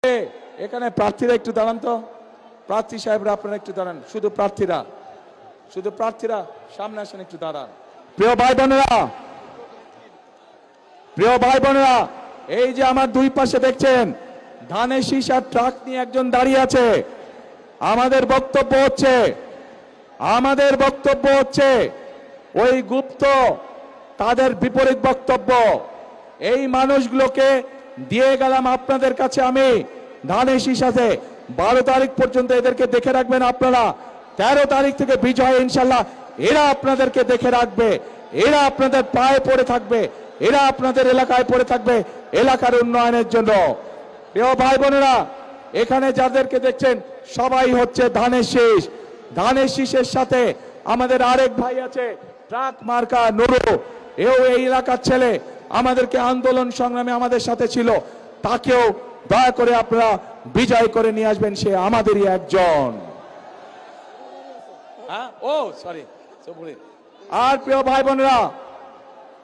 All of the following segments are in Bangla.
এখানে প্রার্থীরা একটু দাঁড়ান তো, প্রার্থী সাহেবরা আপনারা একটু দাঁড়ান, শুধু প্রার্থীরা সামনে আসেন, একটু দাঁড়ান। প্রিয় ভাই বোনেরা, এই যে আমার দুই পাশে দেখছেন ধানের শীষ আর ট্রাক নিয়ে একজন দাঁড়িয়ে আছে। আমাদের বক্তব্য হচ্ছে ওই গুপ্ত তাদের বিপরীত বক্তব্য। এই মানুষগুলোকে দিয়ে গেলাম আপনাদের কাছে আমি ধানের শীষ আছে। 12 তারিখ পর্যন্ত এদেরকে দেখে রাখবেন আপনারা। 13 তারিখ থেকে বিজয় ইনশাল্লাহ এরা আপনাদেরকে দেখে রাখবে, এরা আপনাদের পায়ে পড়ে থাকবে, এরা আপনাদের এলাকায় পড়ে থাকবে এলাকার উন্নয়নের জন্য। প্রিয় ভাই বোনেরা, এখানে যাদেরকে দেখছেন সবাই হচ্ছে ধানের শীষ। ধানের শীষের সাথে আমাদের আরেক ভাই আছে ট্রাক মার্কা নুরু, এও এই এলাকার ছেলে, আমাদেরকে আন্দোলন সংগ্রামে আমাদের সাথে ছিল। তাকেও দয়া করে আপনারা বিজয় করে নিয়ে আসবেন, সে আমাদেরই একজন। আর প্রিয় ভাই বোনেরা,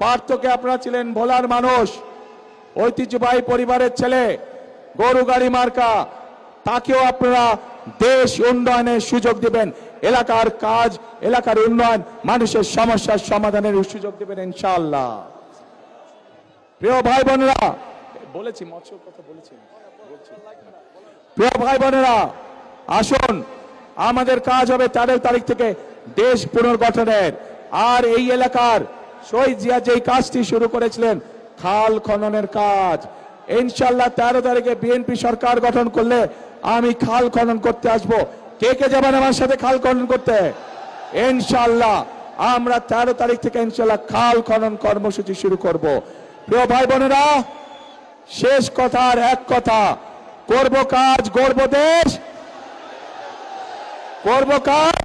পার্থকে আপনারা ছিলেন ভোলার মানুষ, ঐতিহ্যবাহী পরিবারের ছেলে, গরু গাড়ি মার্কা, তাকেও আপনারা দেশ উন্নয়নের সুযোগ দিবেন, এলাকার কাজ, এলাকার উন্নয়ন, মানুষের সমস্যার সমাধানের সুযোগ দিবেন ইনশাআল্লাহ। প্রিয় ভাই বোনেরা, বলেছি মৎস্য কথা বলেছি। প্রিয় ভাই বোনেরা, আসুন আমাদের কাজ হবে 13 তারিখ থেকে দেশ পুনর্গঠনের। আর এই এলাকার শহীদ জিয়া যেই কাজটি শুরু করেছিলেন খাল খননের কাজ, ইনশাআল্লাহ 13 তারিখে বিএনপি সরকার গঠন করলে আমি খাল খনন করতে আসব। কে কে যাবেন আমার সাথে খাল খনন করতে? ইনশাআল্লাহ আমরা 13 তারিখ থেকে ইনশাআল্লাহ খাল খনন কর্মসূচি শুরু করব। প্রিয় ভাই বোনেরা, শেষ কথার এক কথা, করব কাজ, গড়ব দেশ, করব কাজ।